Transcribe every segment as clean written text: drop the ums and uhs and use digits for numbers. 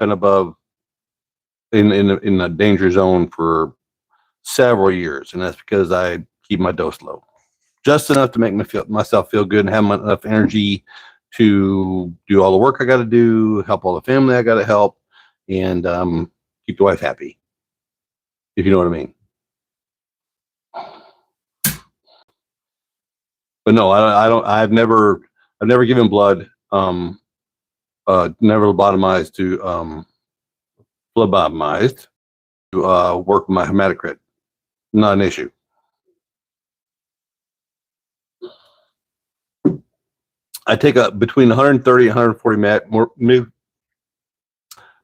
and above in a danger zone for several years, and that's because I keep my dose low, just enough to make myself feel good and have enough energy to do all the work I got to do, help all the family I got to help, and keep the wife happy, if you know what I mean. But no, I don't. I've never given blood. Never lobotomized to work with my hematocrit. Not an issue. I take between 130 and 140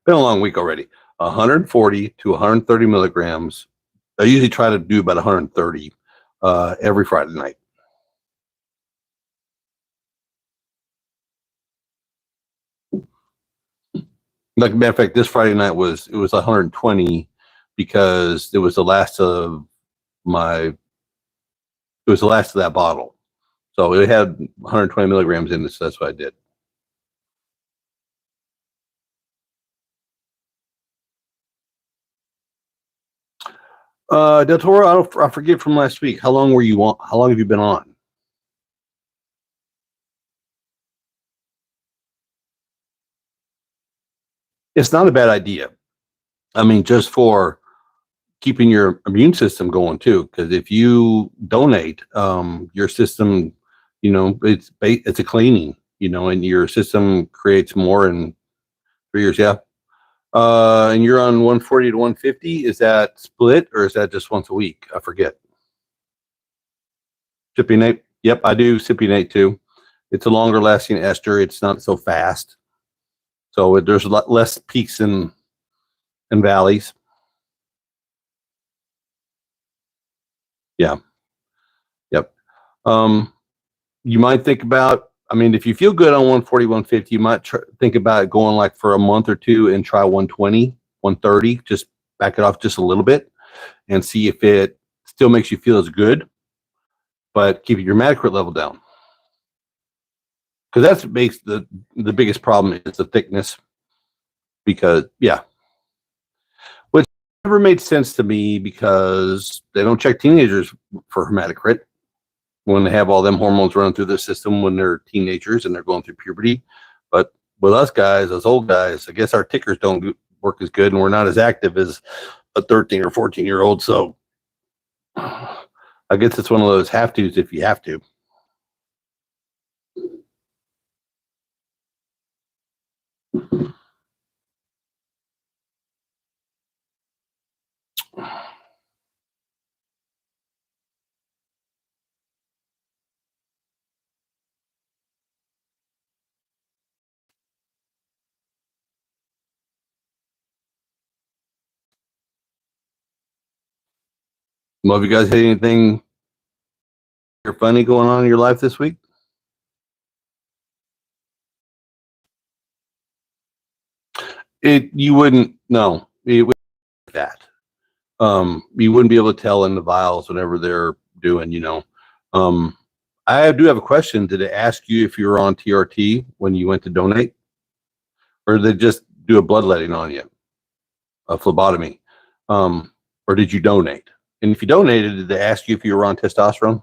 been a long week already. 140 to 130 milligrams. I usually try to do about 130 every Friday night. Like a matter of fact, this Friday night was 120 because it was the last of that bottle. So it had 120 milligrams in it, so that's what I did. Del Toro, I forget from last week. How long were you on? How long have you been on? It's not a bad idea. I mean, just for keeping your immune system going too, because if you donate, your system, it's a cleaning, and your system creates more in 3 years. Yeah. And you're on 140 to 150. Is that split or is that just once a week? I forget. Cypionate. Yep, I do cypionate too. It's a longer lasting ester. It's not so fast. So there's a lot less peaks and valleys. Yeah. Yep. You might think about, if you feel good on 140, 150, you might think about going like for a month or two and try 120, 130, just back it off just a little bit and see if it still makes you feel as good, but keep your hematocrit level down. Because that's what makes the biggest problem is the thickness. Because, yeah. Which never made sense to me because they don't check teenagers for hematocrit when they have all them hormones running through their system when they're teenagers and they're going through puberty. But with us guys, us old guys, I guess our tickers don't work as good and we're not as active as a 13 or 14-year-old. So I guess it's one of those have tos if you have to. Well, have you guys had anything funny going on in your life this week? You wouldn't know. It would be that. You wouldn't be able to tell in the vials whenever they're doing, I do have a question. Did they ask you if you were on TRT when you went to donate? Or did they just do a bloodletting on you? A phlebotomy? Or did you donate? And if you donated, did they ask you if you were on testosterone?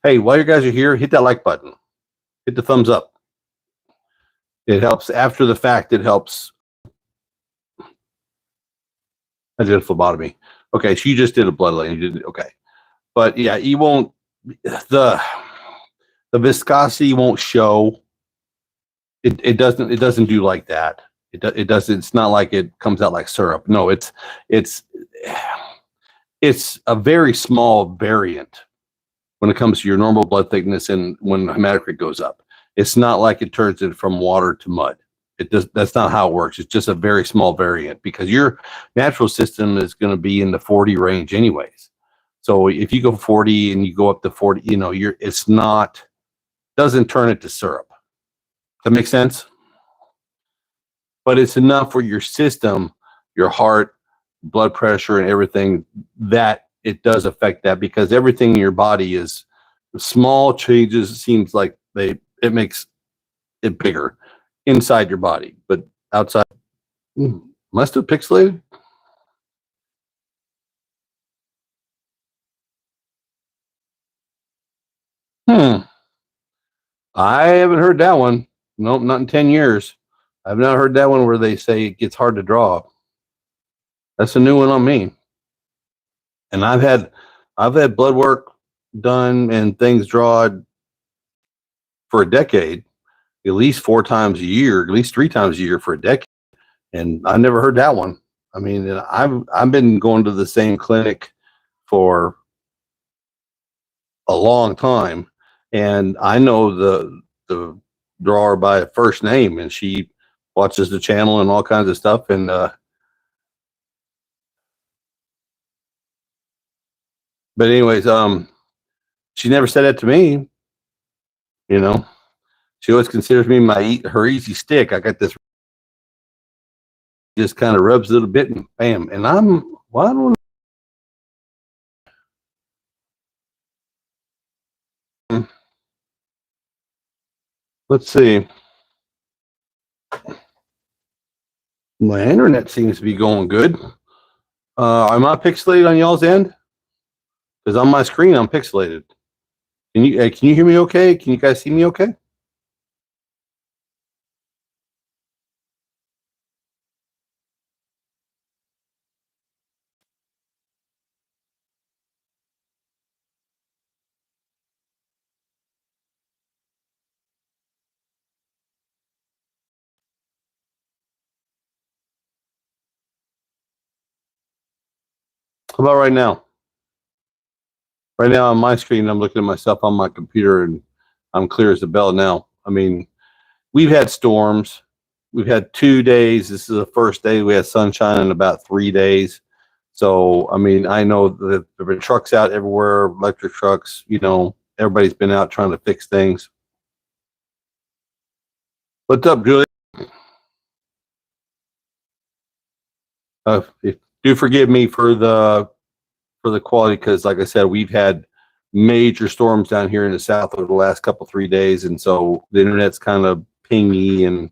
Hey, while you guys are here, hit that like button. Hit the thumbs up. It helps after the fact. It helps. I did a phlebotomy. Okay, so you just did a bloodletting. You did okay, but yeah, you won't. The viscosity won't show. It doesn't do like that. It doesn't. It's not like it comes out like syrup. No, it's a very small variant when it comes to your normal blood thickness and when hematocrit goes up. It's not like it turns it from water to mud. That's not how it works. It's just a very small variant because your natural system is going to be in the 40 range anyways. So if you go 40 and you go up to 40, doesn't turn it to syrup. That makes sense? But it's enough for your system, your heart, blood pressure, and everything that it does affect that because everything in your body is Small changes seems like it makes it bigger inside your body, but outside, must have pixelated. Hmm. I haven't heard that one. Nope, not in 10 years. I've not heard that one where they say it gets hard to draw. That's a new one on me. And I've had blood work done and things drawn for a decade, at least 4 times a year, at least 3 times a year for a decade. And I never heard that one. I mean, I've been going to the same clinic for a long time, and I know the drawer by first name, and she watches the channel and all kinds of stuff. And but anyways, she never said that to me. You know, she always considers me her easy stick. I got this, just kind of rubs a little bit and bam, and well, I don't know. Let's see. My internet seems to be going good. Am I pixelated on y'all's end? Because on my screen, I'm pixelated. Can you hear me okay? Can you guys see me okay? How about right now? Right now on my screen, I'm looking at myself on my computer, and I'm clear as a bell now. I mean, we've had storms. We've had 2 days. This is the first day we had sunshine in about 3 days. So, I mean, I know that there have been trucks out everywhere, electric trucks. Everybody's been out trying to fix things. What's up, Julie? Do forgive me for the quality, because, like I said, we've had major storms down here in the south over the last 3 days, and so the internet's kind of pingy, and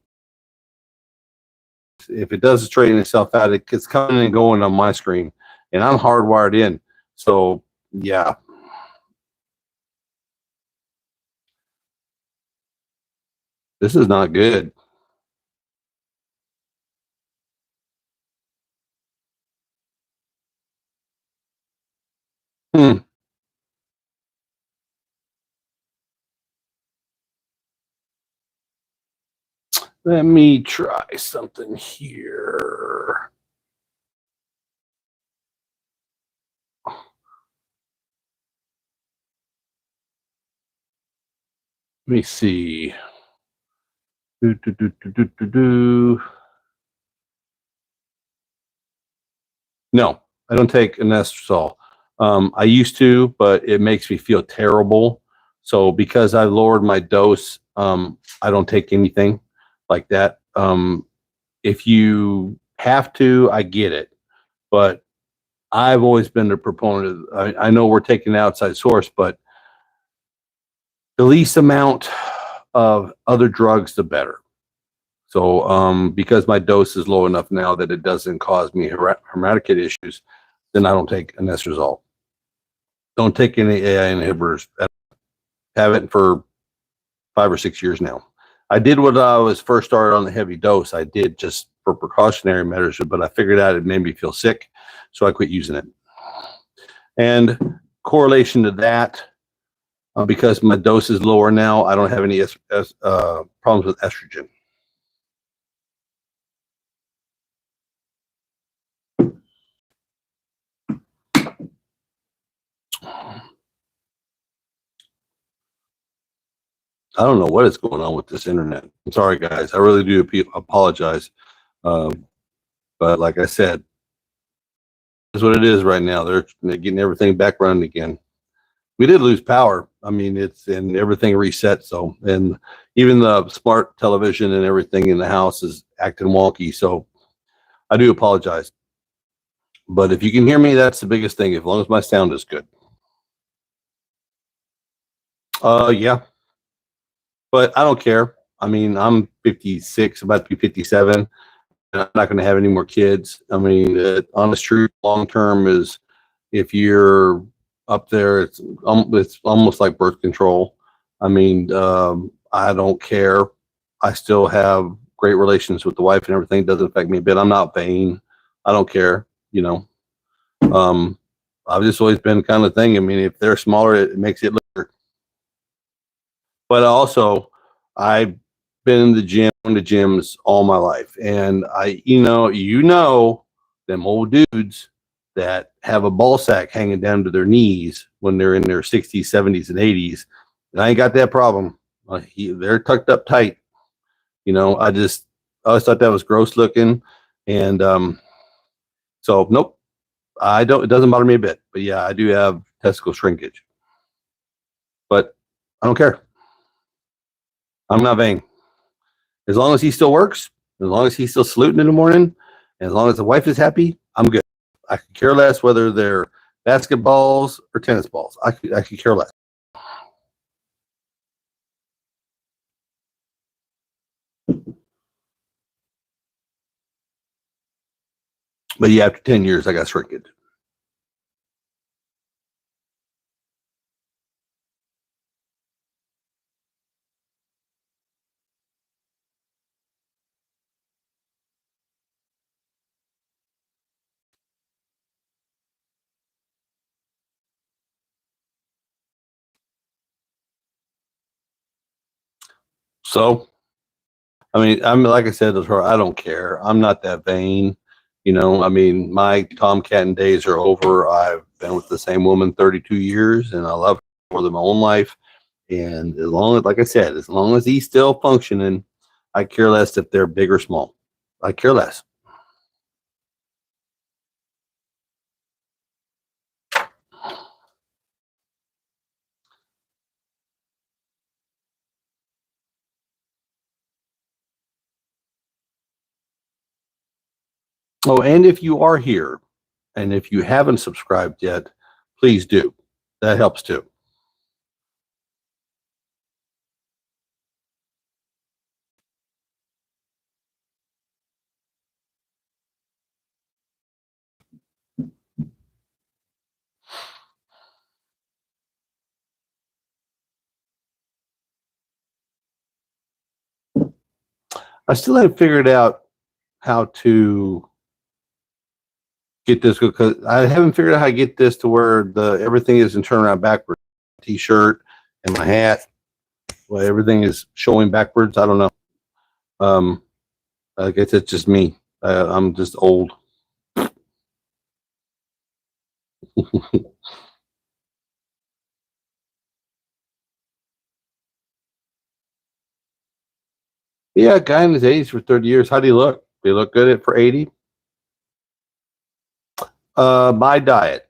if it does straighten itself out, it's coming and going on my screen, and I'm hardwired in. So yeah, this is not good. Hmm. Let me try something here. Let me see. Do, do, do, do, do, do, do. No, I don't take anastrozole. I used to, but it makes me feel terrible. So because I lowered my dose, I don't take anything like that. If you have to, I get it, but I've always been the proponent of, I know we're taking an outside source, but the least amount of other drugs, the better. So because my dose is low enough now that it doesn't cause me hematocrit issues, then I don't take anastrozole. Don't take any AI inhibitors. I haven't for 5 or 6 years now. I did when I was first started on the heavy dose. I did just for precautionary measures, but I figured out it made me feel sick, so I quit using it. And correlation to that, because my dose is lower now, I don't have any problems with estrogen. I don't know what is going on with this internet. I'm sorry, guys. I really do apologize. But like I said, that's what it is right now. They're getting everything back running again. We did lose power. I mean, and everything reset. So, and even the smart television and everything in the house is acting wonky. So I do apologize. But if you can hear me, that's the biggest thing, as long as my sound is good. Yeah, but I don't care. I mean, I'm 56, about to be 57. And I'm not going to have any more kids. I mean, honest truth, long term is if you're up there, it's almost like birth control. I mean, I don't care. I still have great relations with the wife and everything. It doesn't affect me a bit. I'm not vain. I don't care. You know, um, I've just always been kind of thing. I mean, if they're smaller, it makes it look. But also, I've been in the gym, going to gyms all my life, and them old dudes that have a ball sack hanging down to their knees when they're in their 60s, 70s, and 80s. And I ain't got that problem. They're tucked up tight. I always thought that was gross looking, and so nope, I don't. It doesn't bother me a bit. But yeah, I do have testicle shrinkage, but I don't care. I'm not vain. As long as he still works, as long as he's still saluting in the morning, and as long as the wife is happy, I'm good. I could care less whether they're basketballs or tennis balls. I could care less. But yeah, after 10 years, I got shrinkage. So, I mean, I'm like I said to her, I don't care. I'm not that vain. I mean, my tomcatting days are over. I've been with the same woman 32 years, and I love her more than my own life. And as long as, like I said, as long as he's still functioning, I care less if they're big or small. I care less. Oh, and if you are here and if you haven't subscribed yet, please do. That helps too. I still haven't figured out how to get this because I haven't figured out how to get this to where the everything isn't turned around backwards. T-shirt and my hat, well, everything is showing backwards. I don't know. Um, I guess it's just me. I'm just old. Yeah, guy in his 80s for 30 years. How do you look? Do you look good at for 80? My diet.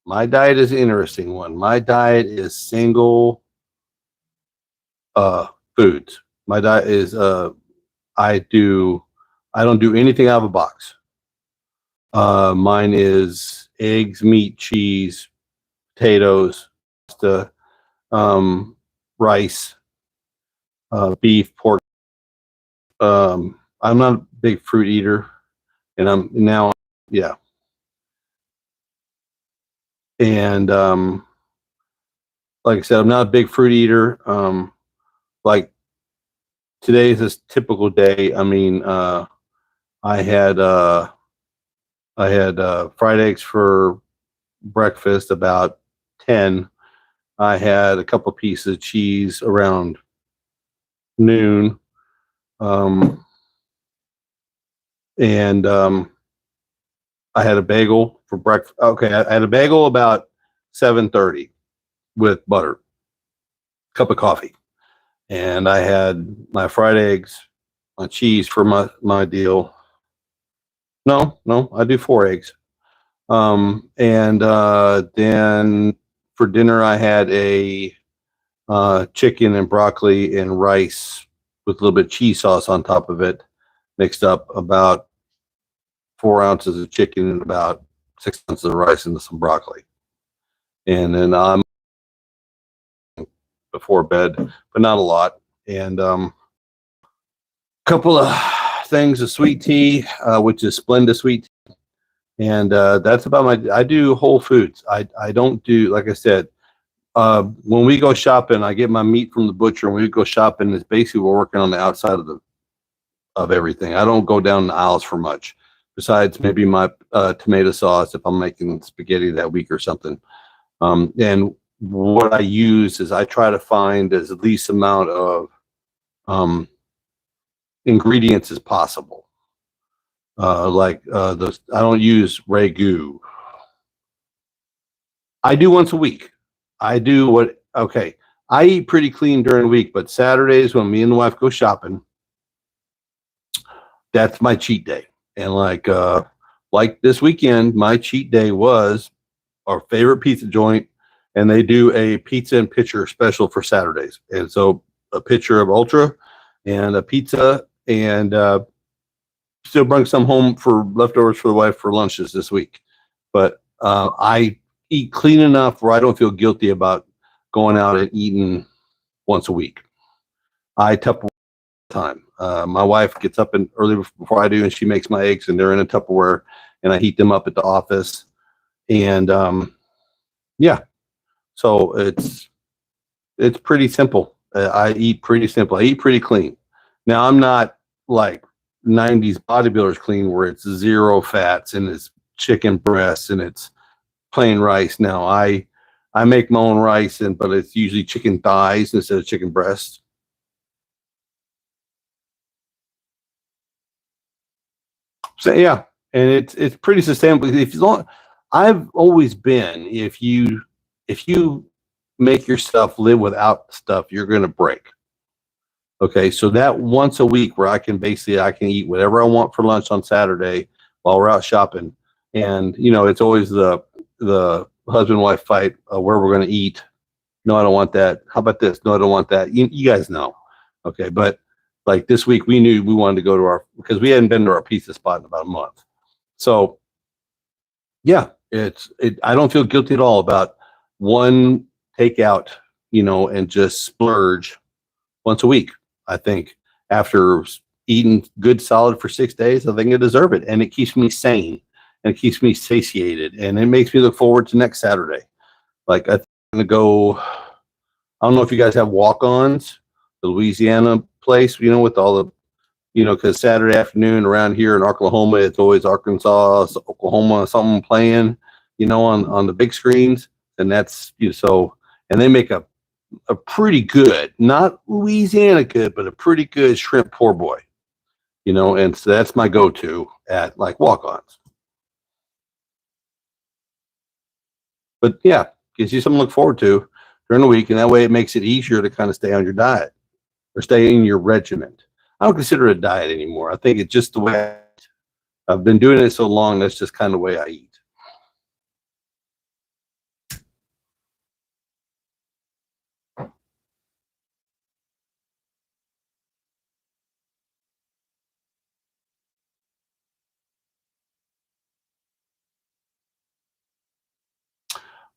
My diet is an interesting one. My diet is single foods. My diet is I do I don't do anything out of a box. Mine is eggs, meat, cheese, potatoes, pasta, rice, beef, pork. I'm not a big fruit eater, and I'm now, yeah. And like I said, I'm not a big fruit eater. Like today is this typical day. I mean, I had uh, I had fried eggs for breakfast about 10. I had a couple pieces of cheese around noon. Um, and I had a bagel for breakfast. Okay, I had a bagel about 7:30 with butter, cup of coffee, and I had my fried eggs, my cheese for my deal. No, no, I do 4 eggs. And then for dinner I had a chicken and broccoli and rice with a little bit of cheese sauce on top of it, mixed up about 4 ounces of chicken and about 6 ounces of rice and some broccoli. And then before bed, but not a lot. And couple of things of sweet tea, which is Splenda sweet tea. And that's about I do whole foods. I don't do, like I said, when we go shopping, I get my meat from the butcher, and when we go shopping, it's basically we're working on the outside of everything. I don't go down the aisles for much, besides maybe my tomato sauce if I'm making spaghetti that week or something. And what I use is I try to find as least amount of ingredients as possible. I don't use ragu. I do once a week. I eat pretty clean during the week, but Saturdays when me and the wife go shopping, that's my cheat day. And like this weekend, my cheat day was our favorite pizza joint, and they do a pizza and pitcher special for Saturdays. And so a pitcher of Ultra and a pizza, and still bring some home for leftovers for the wife for lunches this week. But I eat clean enough where I don't feel guilty about going out and eating once a week. I Tupperware time. My wife gets up early before I do, and she makes my eggs, and they're in a Tupperware, and I heat them up at the office. And yeah, so it's pretty simple. I eat pretty simple. I eat pretty clean. Now I'm not like 90s bodybuilders clean, where it's zero fats and it's chicken breasts and it's plain rice. Now I make my own rice, but it's usually chicken thighs instead of chicken breasts. So yeah, and it's pretty sustainable. I've always been, if you make yourself live without stuff, you're going to break. Okay, so that once a week where I can eat whatever I want for lunch on Saturday while we're out shopping, and it's always the husband wife fight where we're going to eat. No, I don't want that. How about this? No, I don't want that. You guys know. Okay, but like this week, we knew we wanted to go to because we hadn't been to our pizza spot in about a month. So yeah, I don't feel guilty at all about one takeout, and just splurge once a week. I think after eating good solid for 6 days, I think I deserve it. And it keeps me sane, and it keeps me satiated, and it makes me look forward to next Saturday. Like I'm going to go, I don't know if you guys have walk-ons, the Louisiana place, with all the, because Saturday afternoon around here in Oklahoma, it's always Arkansas, Oklahoma, something playing, on the big screens. And that's, and they make a pretty good, not Louisiana good, but a pretty good shrimp poor boy, and so that's my go-to at like walk-ons. But yeah, gives you something to look forward to during the week, and that way it makes it easier to kind of stay on your diet or stay in your regimen. I don't consider it a diet anymore. I think it's just the way I've been doing it so long. That's just kind of the way I eat.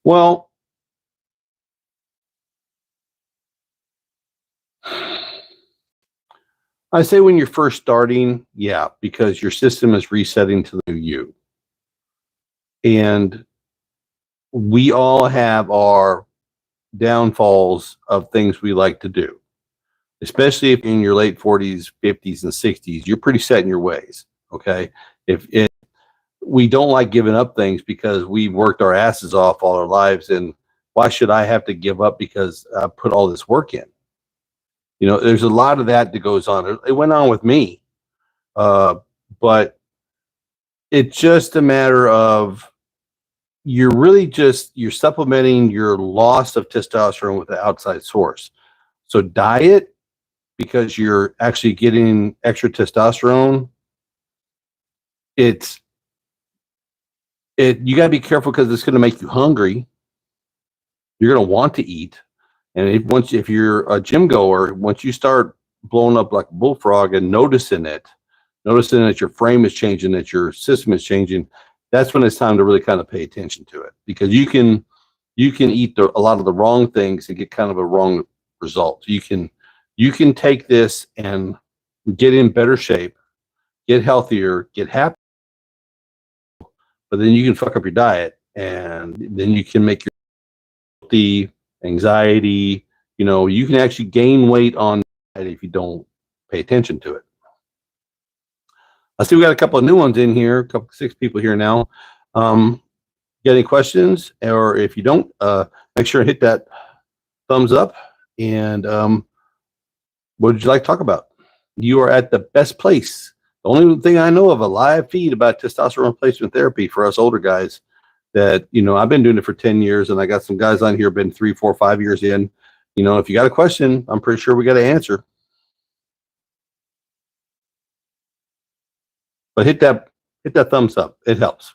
Well, I say when you're first starting, yeah, because your system is resetting to the new you. And we all have our downfalls of things we like to do, especially if in your late 40s, 50s, and 60s, you're pretty set in your ways. Okay. We don't like giving up things because we've worked our asses off all our lives. And why should I have to give up because I put all this work in? There's a lot of that goes on. It went on with me. But it's just a matter of you're supplementing your loss of testosterone with the outside source. So diet, because you're actually getting extra testosterone, you got to be careful because it's going to make you hungry. You're going to want to eat. And if you're a gym goer, once you start blowing up like a bullfrog and noticing that your frame is changing, that your system is changing, that's when it's time to really kind of pay attention to it, because you can eat a lot of the wrong things and get kind of a wrong results. You can take this and get in better shape, get healthier, get happy, but then you can fuck up your diet, and then you can make your the anxiety. You can actually gain weight on it if you don't pay attention to it. I see we got a couple of new ones in here, six people here now. Got any questions? Or if you don't, make sure and hit that thumbs up. And what would you like to talk about? You are at the best place. The only thing I know of a live feed about testosterone replacement therapy for us older guys that, I've been doing it for 10 years, and I got some guys on here been 3, 4, 5 years in. If you got a question, I'm pretty sure we got to answer. But hit that thumbs up. It helps.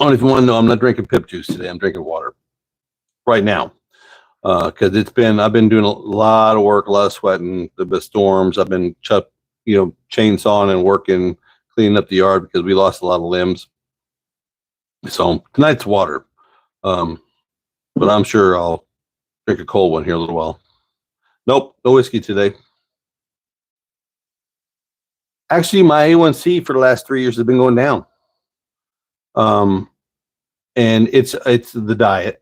Only if you want to know, I'm not drinking pip juice today. I'm drinking water right now because I've been doing a lot of work, a lot of sweating, the storms. I've been chainsawing and working, cleaning up the yard because we lost a lot of limbs. So tonight's water, but I'm sure I'll drink a cold one here in a little while. Nope, no whiskey today. Actually, my A1C for the last 3 years has been going down. And it's the diet.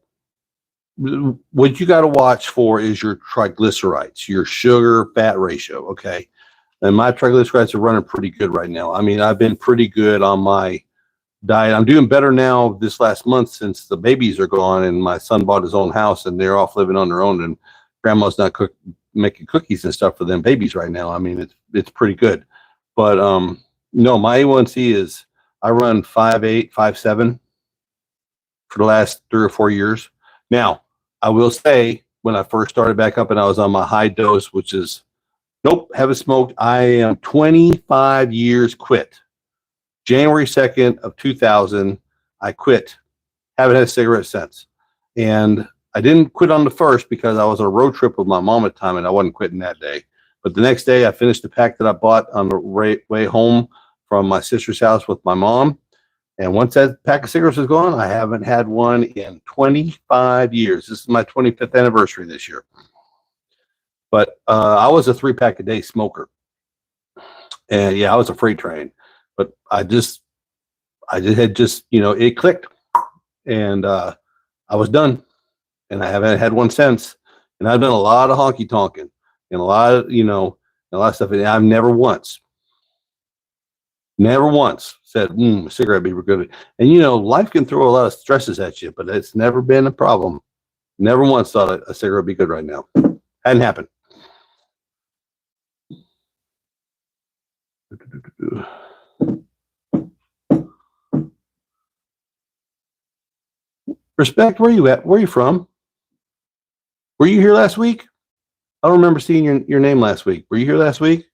What you got to watch for is your triglycerides, your sugar fat ratio. Okay. And my triglycerides are running pretty good right now. I mean, I've been pretty good on my diet. I'm doing better now this last month since the babies are gone and my son bought his own house and they're off living on their own, and grandma's not making cookies and stuff for them babies right now. I mean, it's pretty good. But no, my A1C is, I run 5.8, 5.7 for the last 3 or 4 years. Now, I will say, when I first started back up and I was on my high dose, which is, nope, haven't smoked. I am 25 years quit. January 2nd of 2000, I quit. Haven't had a cigarette since. And I didn't quit on the first because I was on a road trip with my mom at the time and I wasn't quitting that day. But the next day, I finished the pack that I bought on the way home from my sister's house with my mom. And once that pack of cigarettes is gone, I haven't had one in 25 years. This is my 25th anniversary this year. But I was a 3-pack a day smoker. And yeah, I was a freight train. But I had it clicked. And I was done. And I haven't had one since. And I've done a lot of honky tonking and a lot of stuff. And I've never once said, a cigarette would be good. And, life can throw a lot of stresses at you, but it's never been a problem. Never once thought a cigarette would be good right now. Hadn't happened. Respect, where you at? Where are you from? Were you here last week? I don't remember seeing your name last week. Were you here last week?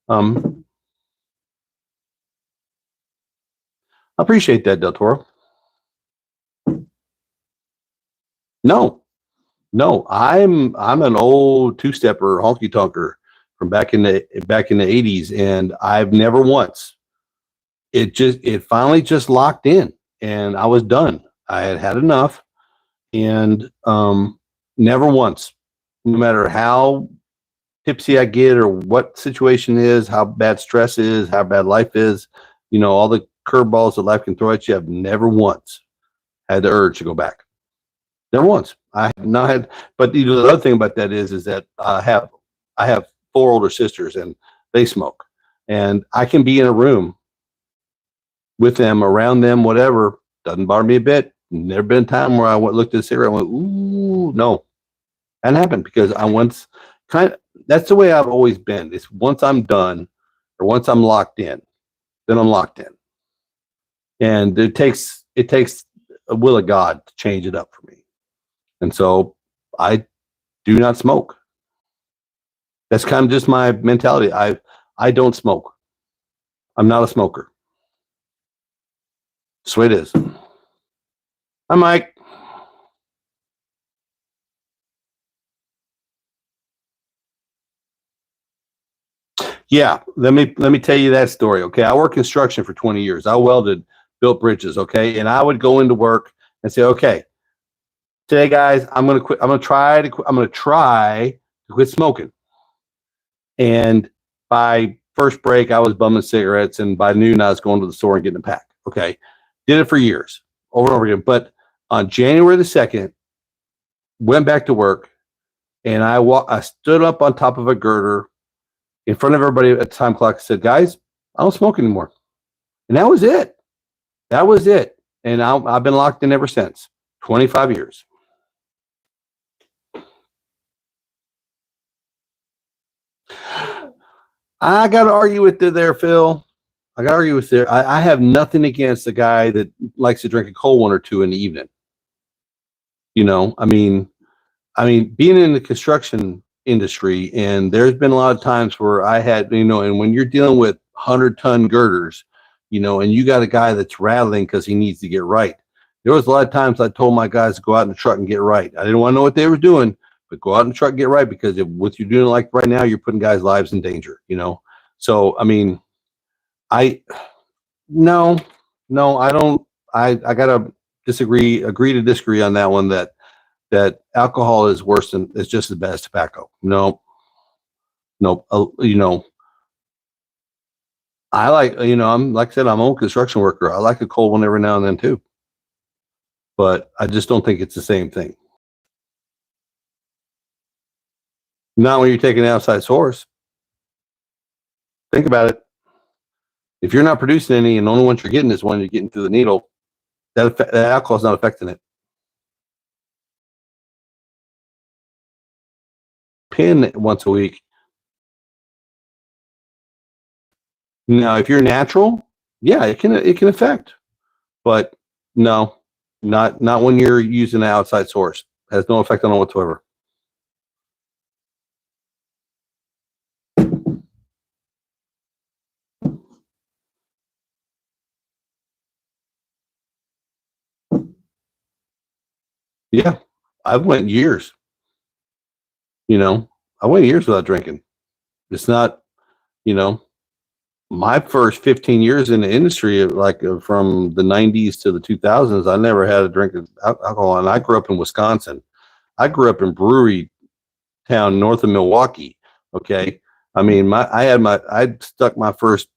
I appreciate that, Del Toro. No, I'm an old two-stepper, honky tonker from back in the 80s, and I've never once. It finally just locked in, and I was done. I had enough, and never once, no matter how tipsy I get or what situation is, how bad stress is, how bad life is, all the curveballs that life can throw at you, I've never once had the urge to go back. Never once. I have not had. But the other thing about that is that I have 4 older sisters and they smoke, and I can be in a room with them, around them, whatever. Doesn't bother me a bit. Never been a time where I looked at a cigarette and went, ooh, no. That happened because I once that's the way I've always been. It's once I'm done or once I'm locked in, then I'm locked in. And it takes a will of God to change it up for me. And so I do not smoke. That's kind of just my mentality. I don't smoke. I'm not a smoker. That's the way it is. Hi, Mike. Yeah, let me tell you that story. Okay, I worked construction for 20 years. I welded, built bridges. Okay, and I would go into work and say, okay, Today, guys, I'm going to quit. I'm going to try to quit smoking. And by first break, I was bumming cigarettes, and by noon, I was going to the store and getting a pack. Okay. Did it for years, over and over again. But on January the 2nd, went back to work, and I stood up on top of a girder in front of everybody at the time clock and said, guys, I don't smoke anymore. And that was it. That was it. And I've been locked in ever since. 25 years. I got to argue with you there, Phil. I got to argue with there. I have nothing against the guy that likes to drink a cold one or two in the evening. You know, I mean, being in the construction industry, and there's been a lot of times where I had, you know, and when you're dealing with 100-ton girders, you know, and you got a guy that's rattling because he needs to get right. There was a lot of times I told my guys to go out in the truck and get right. I didn't want to know what they were doing, but go out in the truck and get right, because if what you're doing like right now, you're putting guys' lives in danger, you know? So, I mean, no, I don't, I gotta agree to disagree on that one, that alcohol is worse than, it's just as bad as tobacco. No, you know, I like, you know, like I said, I'm an old construction worker. I like a cold one every now and then too, but I just don't think it's the same thing. Not when you're taking an outside source. Think about it. If you're not producing any, and the only one you're getting is one you're getting through the needle, that alcohol is not affecting it. Pin once a week. Now, if you're natural, yeah, it can affect, but no, not when you're using an outside source. It has no effect on it whatsoever. Yeah, I've went years. You know, I went years without drinking. It's not, you know, my first 15 years in the industry, like from the 90s to the 2000s, I never had a drink of alcohol. And I grew up in Wisconsin. I grew up in brewery town north of Milwaukee. Okay. I mean, I stuck my first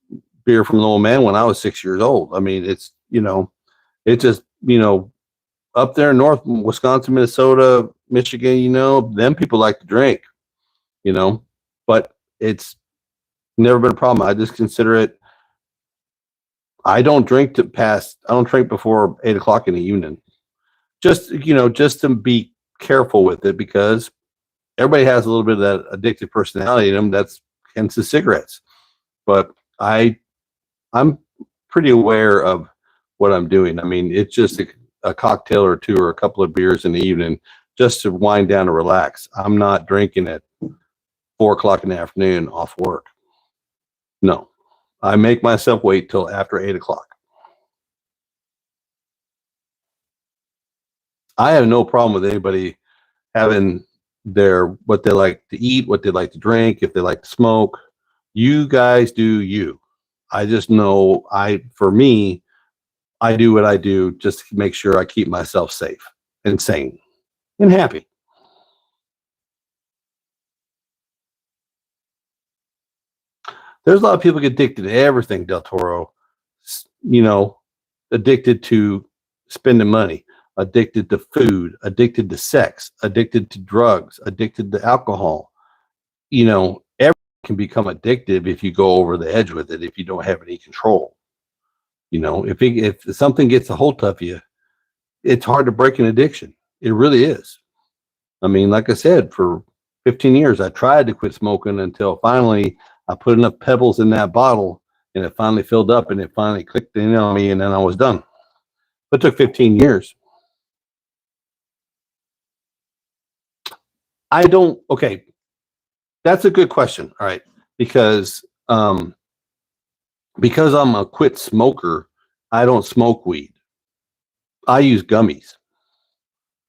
beer from the old man when I was 6 years old. I mean, it's, you know, it just, you know, up there in north Wisconsin, Minnesota, Michigan, you know, them people like to drink, you know, but it's never been a problem. I just consider it. I don't drink before 8 o'clock in the evening. Just, you know, just to be careful with it, because everybody has a little bit of that addictive personality in them. That's hence the cigarettes. But I'm pretty aware of what I'm doing. I mean, it's just a cocktail or two or a couple of beers in the evening just to wind down and relax. I'm not drinking at 4 o'clock in the afternoon off work. No, I make myself wait till after 8 o'clock. I have no problem with anybody having what they like to eat, what they like to drink, if they like to smoke. You guys do you. I just know for me, I do what I do just to make sure I keep myself safe and sane and happy. There's a lot of people get addicted to everything, Del Toro. You know, addicted to spending money, addicted to food, addicted to sex, addicted to drugs, addicted to alcohol. You know, everything can become addictive if you go over the edge with it, if you don't have any control. You know, if something gets a hold of you, it's hard to break an addiction. It really is. I mean, like I said, for 15 years, I tried to quit smoking until finally I put enough pebbles in that bottle and it finally filled up and it finally clicked in on me, and then I was done. It took 15 years. Okay, that's a good question. All right. Because I'm a quit smoker, I don't smoke weed. I use gummies.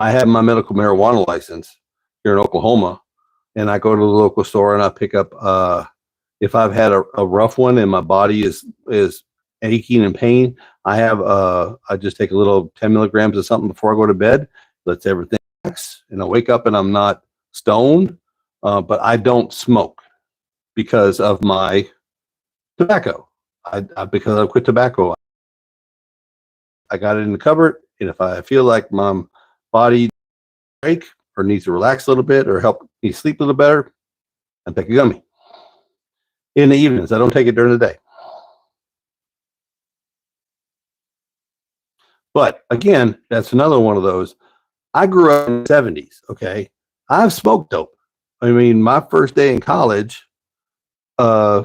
I have my medical marijuana license here in Oklahoma, and I go to the local store and I pick up, if I've had a rough one and my body is aching and pain, I just take a little 10 milligrams of something before I go to bed. Lets everything and I wake up and I'm not stoned, but I don't smoke because of my tobacco. Because I quit tobacco, I got it in the cupboard, and if I feel like my body break or needs to relax a little bit or help me sleep a little better, I take a gummy. In the evenings, I don't take it during the day. But again, that's another one of those. I grew up in the 70s. Okay. I've smoked dope. I mean, my first day in college, uh,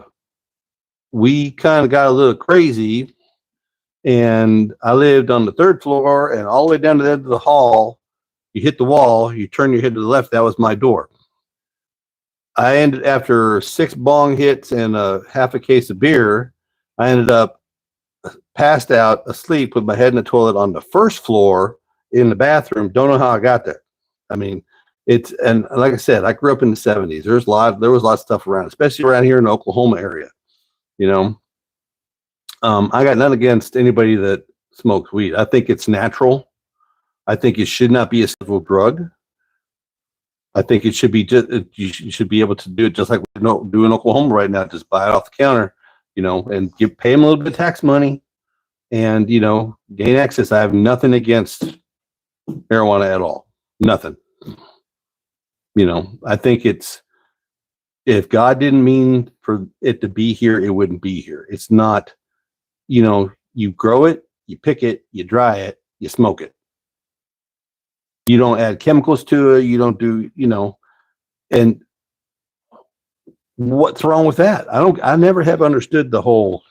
we kind of got a little crazy, and I lived on the third floor, and all the way down to the end of the hall, you hit the wall, you turn your head to the left. That was my door. I ended after 6 bong hits and a half a case of beer. I ended up passed out asleep with my head in the toilet on the first floor in the bathroom. Don't know how I got there. I mean, it's, and like I said, I grew up in the 70s. There was a lot of stuff around, especially around here in the Oklahoma area. You know, I got nothing against anybody that smokes weed. I think it's natural. I think it should not be a civil drug. I think it should be just, you should be able to do it just like we do in Oklahoma right now. Just buy it off the counter, and pay them a little bit of tax money, and gain access. I have nothing against marijuana at all. Nothing. I think it's, if God didn't mean for it to be here, it wouldn't be here. It's not, you grow it, you pick it, you dry it, you smoke it. You don't add chemicals to it. You don't do, and what's wrong with that? I never have understood the whole,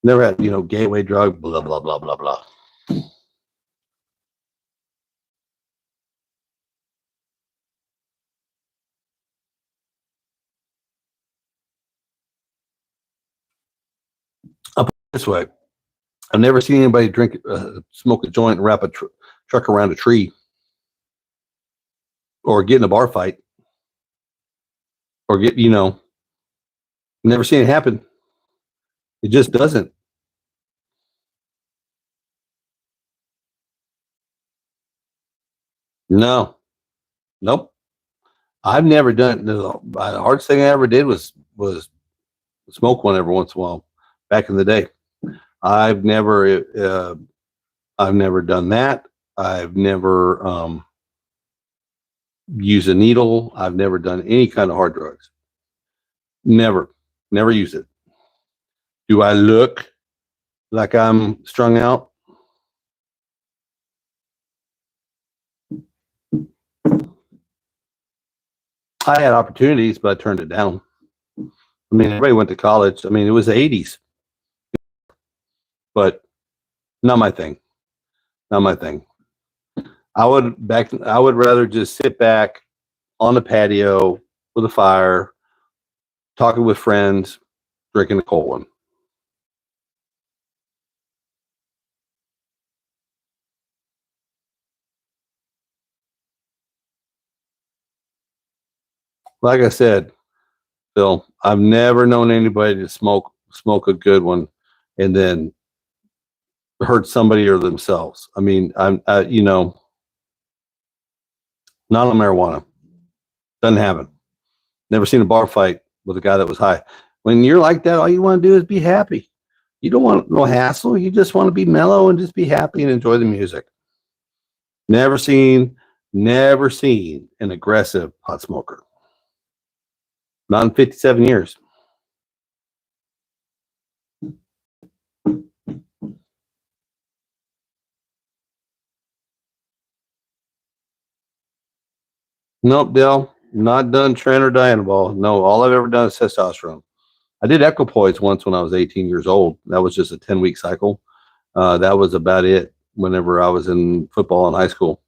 never had, gateway drug, blah, blah, blah, blah, blah. I'll put it this way. I've never seen anybody smoke a joint and wrap a truck around a tree, or get in a bar fight, or never seen it happen. It just doesn't. No, nope. I've never done. The hardest thing I ever did was smoke one every once in a while. Back in the day, I've never I've never done that. I've never used a needle. I've never done any kind of hard drugs. Never used it. Do I look like I'm strung out? I had opportunities, but I turned it down. I mean, everybody went to college. I mean, it was the 80s, but not my thing. Not my thing. I would rather just sit back on the patio with a fire, talking with friends, drinking a cold one. Like I said, Phil, I've never known anybody to smoke a good one and then hurt somebody or themselves. I mean, not on marijuana. Doesn't happen. Never seen a bar fight with a guy that was high. When you're like that, all you want to do is be happy. You don't want no hassle. You just want to be mellow and just be happy and enjoy the music. Never seen, never seen an aggressive pot smoker. Not in 57 years. Nope, Dale. Not done Tren or Dianabol. No, all I've ever done is testosterone. I did equipoise once when I was 18 years old. That was just a 10-week cycle. That was about it whenever I was in football in high school.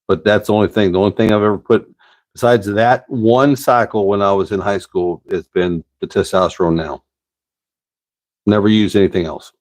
But that's the only thing. The only thing I've ever put, besides that one cycle when I was in high school, has been the testosterone now. Never used anything else.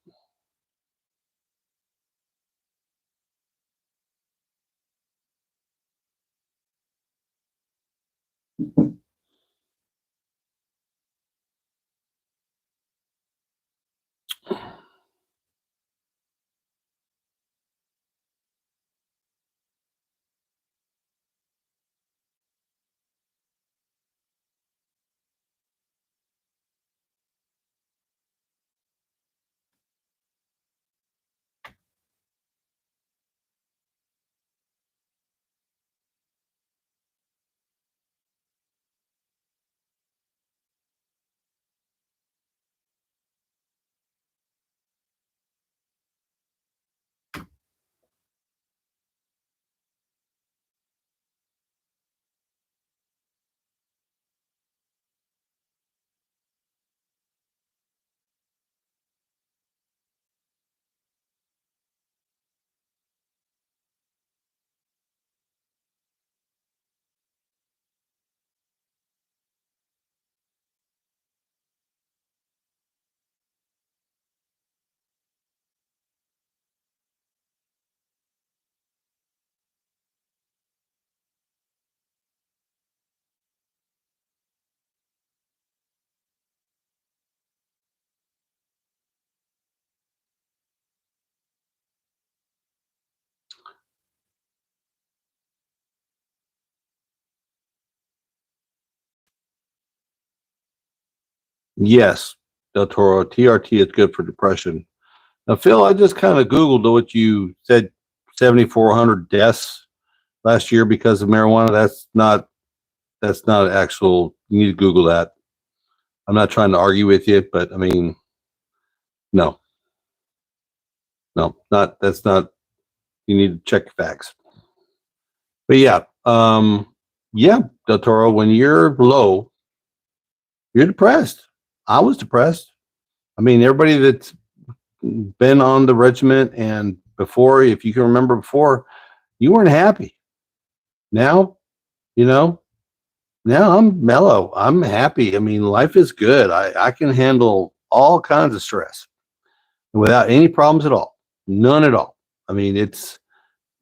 Yes, Del Toro, TRT is good for depression. Now, Phil, I just kind of Googled what you said, 7,400 deaths last year because of marijuana. That's not actual. You need to Google that. I'm not trying to argue with you, but I mean, no, no, not that's not. You need to check facts. But yeah, Del Toro, when you're low, you're depressed. I was depressed. I mean, everybody that's been on the regiment and before, if you can remember before, you weren't happy. Now, you know, now I'm mellow. I'm happy. I mean, life is good. I can handle all kinds of stress without any problems at all. None at all. I mean, it's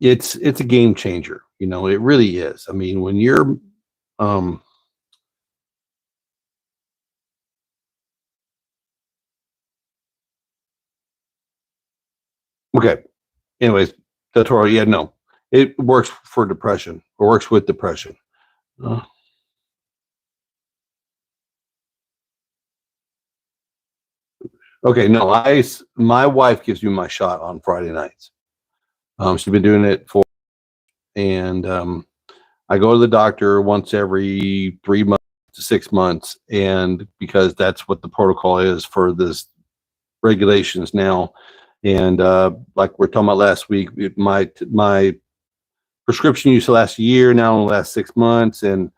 a game changer. It really is. I mean, when you're um okay. Anyways, tutorial. Yeah, no, it works for depression. Or works with depression. Uh, okay, no, my wife gives me my shot on Friday nights. She's been doing it and I go to the doctor once every 3 months to 6 months, and because that's what the protocol is for this regulations now. And like we're talking about last week, my prescription used to last a year, now only lasts 6 months, and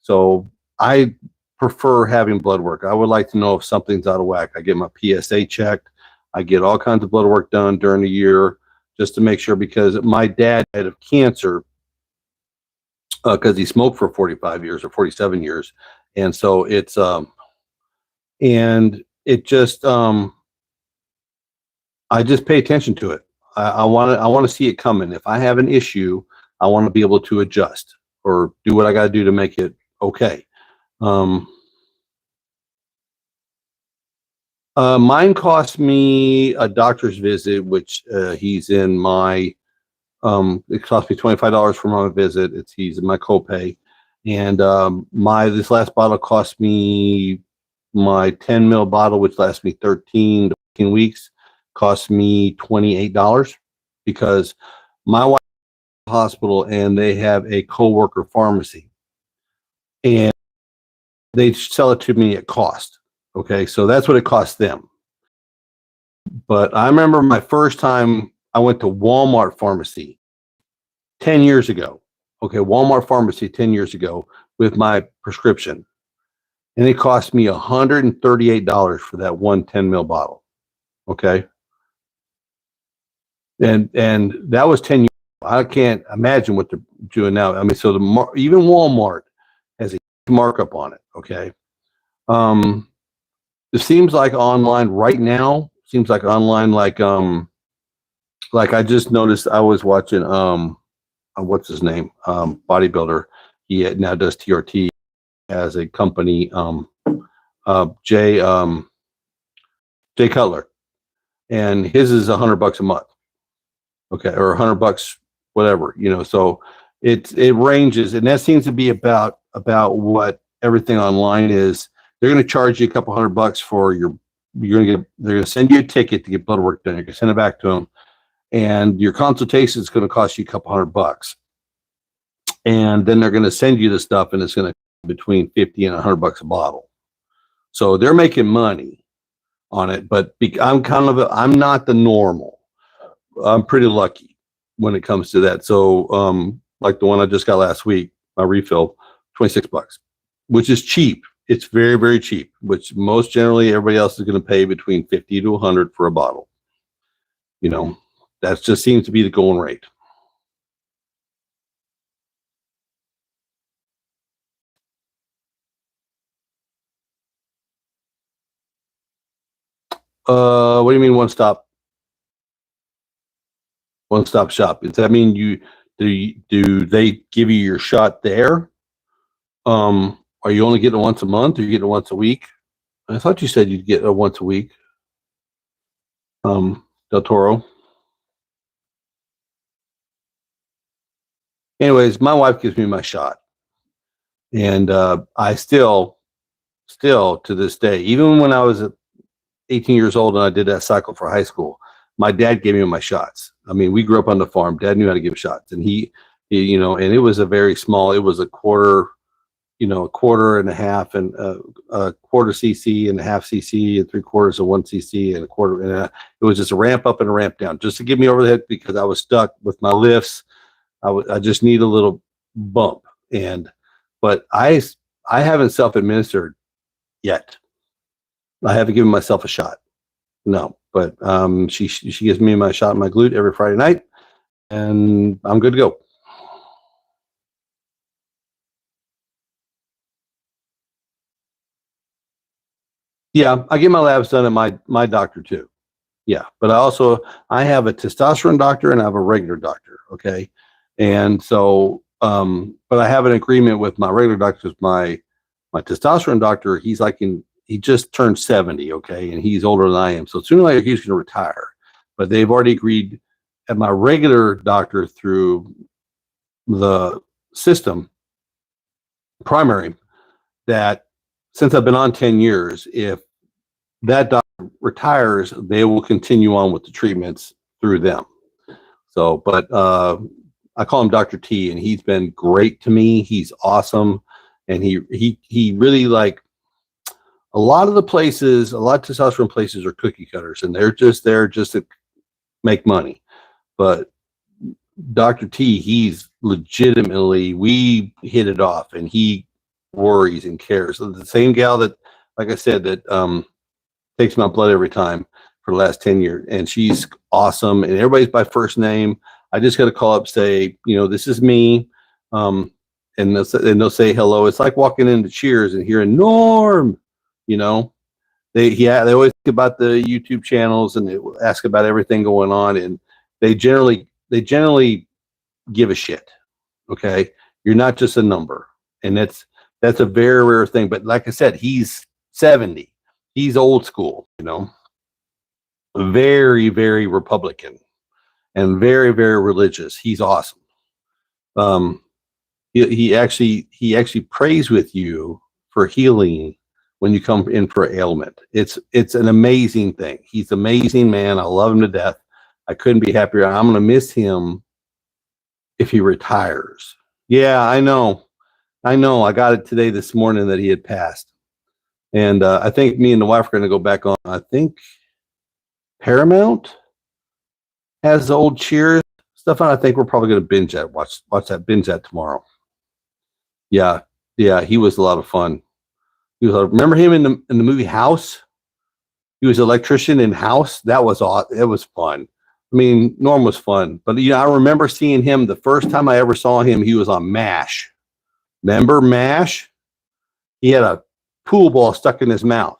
so I prefer having blood work. I would like to know if something's out of whack. I get my PSA checked. I get all kinds of blood work done during the year just to make sure, because my dad died of cancer because he smoked for 45 years or 47 years. And so and it just, I just pay attention to it. I want to see it coming. If I have an issue, I want to be able to adjust or do what I got to do to make it okay. Um, Mine cost me a doctor's visit, which he's in my, it cost me $25 for my visit. He's in my copay. And this last bottle cost me, my 10 mil bottle, which lasts me 13 to 14 weeks, cost me $28 because my wife is in the hospital and they have a co-worker pharmacy and they sell it to me at cost. Okay, so that's what it costs them. But I remember my first time I went to Walmart pharmacy 10 years ago. Okay, Walmart pharmacy 10 years ago with my prescription. And it cost me $138 for that 110 mil bottle. Okay. And that was 10 years ago. I can't imagine what they're doing now. I mean, so even Walmart has a markup on it. Okay. It seems like online right now, seems like online, like I just noticed I was watching, what's his name? Bodybuilder. He now does TRT as a company, Jay, Jay Cutler, and his is $100 a month. Okay. Or $100, whatever, so it ranges. And that seems to be about what everything online is. They're going to charge you a couple $100 for they're going to send you a ticket to get blood work done. You're going to send it back to them. And your consultation is going to cost you a couple $100. And then they're going to send you the stuff and it's going to between 50 and $100 a bottle. So they're making money on it, but I'm not the normal. I'm pretty lucky when it comes to that. So, like the one I just got last week, my refill, $26, which is cheap. It's very, very cheap, which most generally everybody else is going to pay between 50 to 100 for a bottle. That just seems to be the going rate. What do you mean one stop? One stop shop. Does that mean do they give you your shot there? Are you only getting it once a month or you getting it once a week? I thought you said you'd get it once a week. Del Toro. Anyways, my wife gives me my shot, and I still still to this day, even when I was 18 years old and I did that cycle for high school, my dad gave me my shots. I mean, we grew up on the farm. Dad knew how to give shots, and he and it was a very small. It was a quarter, a quarter and a half, and a quarter cc and a half cc, and 3/4 of 1 cc, and a quarter. And it was just a ramp up and a ramp down, just to get me over the head because I was stuck with my lifts. I just need a little bump, but I haven't self-administered yet. I haven't given myself a shot. No, but she gives me my shot in my glute every Friday night, and I'm good to go. Yeah, I get my labs done at my doctor too. Yeah, but I have a testosterone doctor and I have a regular doctor. Okay, and so but I have an agreement with my regular doctor. My testosterone doctor, he just turned 70. Okay, and he's older than I am, so sooner or later he's going to retire. But they've already agreed at my regular doctor through the system primary that since I've been on 10 years, if that doctor retires, they will continue on with the treatments through them. So, but I call him Dr. T, and he's been great to me. He's awesome. And he really, like, a lot of testosterone places are cookie cutters, and they're just there just to make money. But Dr. T, he's legitimately, we hit it off, and he worries and cares. So the same gal that, like I said, that takes my blood every time for the last 10 years, and she's awesome, and everybody's by first name. I just got to call up, say, this is me, and they'll say hello. It's like walking into Cheers and hearing Norm. They always think about the YouTube channels, and they ask about everything going on, and they generally give a shit. Okay, you're not just a number, and that's a very rare thing. But like I said, he's 70. He's old school, very, very Republican and very, very religious. He's awesome. He actually prays with you for healing when you come in for an ailment. It's an amazing thing. He's an amazing man. I love him to death. I couldn't be happier. I'm going to miss him if he retires. Yeah, I know. I got it today, this morning, that he had passed. And I think me and the wife are going to go back on. I think Paramount has the old Cheers stuff on. I think we're probably going to watch that tomorrow. Yeah, he was a lot of fun. Remember him in the movie House? He was an electrician in House. That was awesome. It was fun. I mean, Norm was fun, but I remember seeing him the first time I ever saw him. He was on MASH. Remember MASH? He had a pool ball stuck in his mouth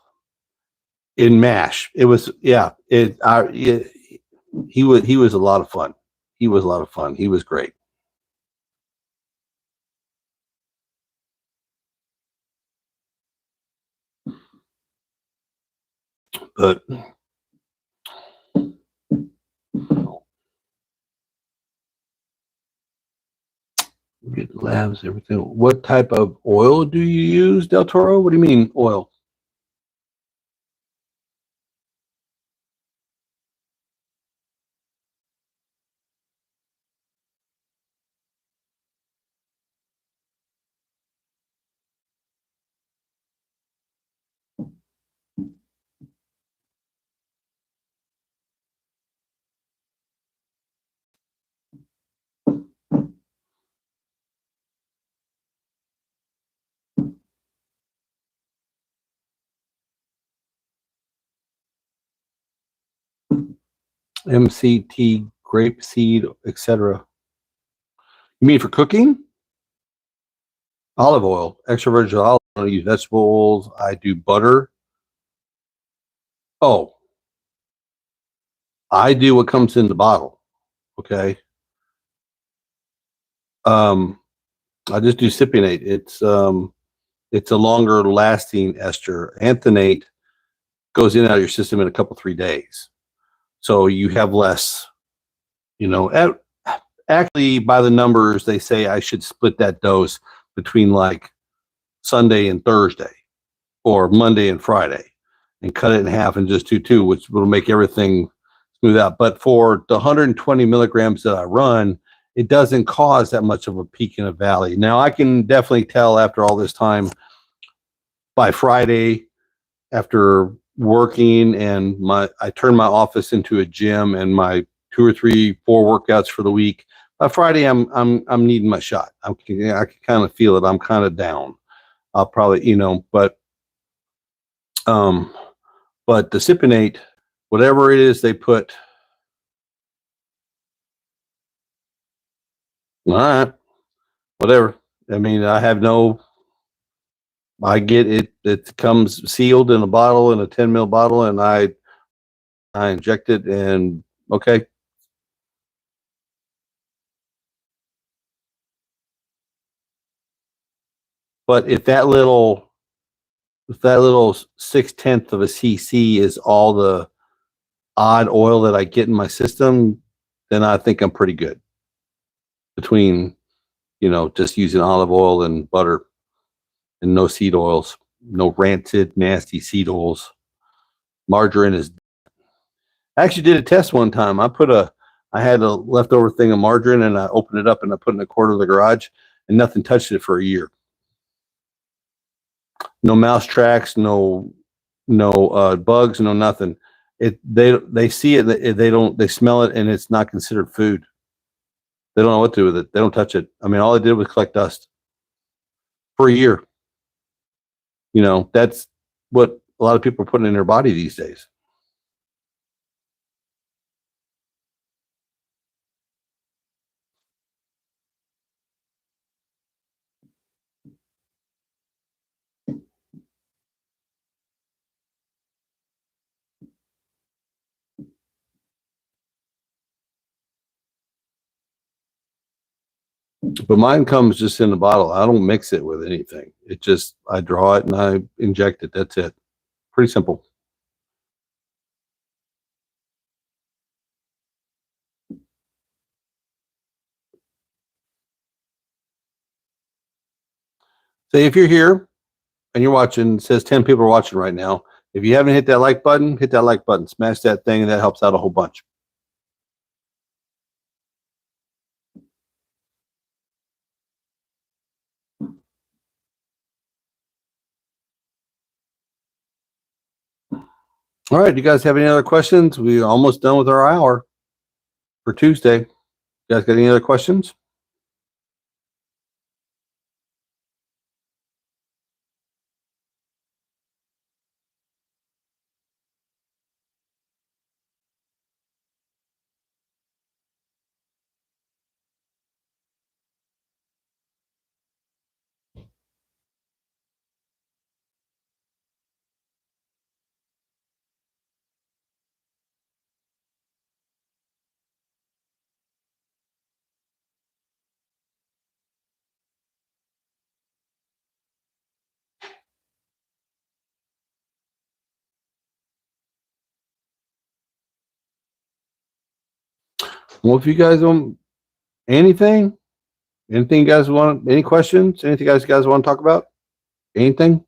in MASH. It was he was a lot of fun. He was a lot of fun. He was great. But get labs, everything. What type of oil do you use, Del Toro? What do you mean oil? MCT, grapeseed, etc. You mean for cooking? Olive oil, extra virgin olive oil. I use vegetable oils. I do butter. Oh, I do what comes in the bottle. Okay. I just do cypionate. It's a longer lasting ester. Anthanate goes in and out of your system in a couple, 3 days. So you have less, actually by the numbers, they say I should split that dose between like Sunday and Thursday. or Monday and Friday, and cut it in half and just do 2, which will make everything smooth out. But for the 120 milligrams that I run, it doesn't cause that much of a peak and a valley. Now, I can definitely tell after all this time, by Friday, after working and I turned my office into a gym and my 2 or 3, 4 workouts for the week. By Friday, I'm needing my shot. I can kind of feel it. I'm kind of down. I'll probably, um, but the Cypionate, whatever it is they put, all right, whatever. I mean, I get it. It comes sealed in a bottle, in a 10 ml bottle, and I inject it, and okay. But if that little 6/10 of a cc is all the odd oil that I get in my system, then I think I'm pretty good. Between, just using olive oil and butter and no seed oils, no rancid, nasty seed oils. Margarine is. I actually did a test one time. I had a leftover thing of margarine and I opened it up and I put it in a corner of the garage and nothing touched it for a year. No mouse tracks, no bugs, no nothing. They see it, they smell it, and it's not considered food. They don't know what to do with it. They don't touch it. I mean, all I did was collect dust for a year. That's what a lot of people are putting in their body these days. But mine comes just in the bottle. I don't mix it with anything. I draw it and I inject it. That's it. Pretty simple. So if you're here and you're watching, it says 10 people are watching right now. If you haven't hit that like button, hit that like button. Smash that thing, and that helps out a whole bunch. All right. You guys have any other questions? We're almost done with our hour for Tuesday. You guys got any other questions? Well, if you guys want anything, you guys want, any questions, anything you guys want to talk about? Anything?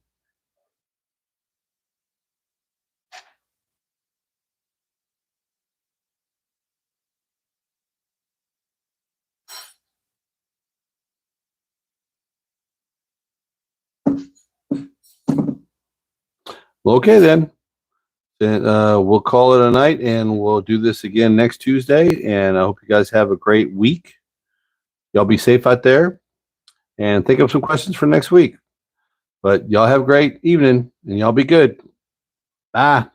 Well, okay, then. Then we'll call it a night and we'll do this again next Tuesday. And I hope you guys have a great week. Y'all be safe out there and think of some questions for next week. But y'all have a great evening and y'all be good. Bye.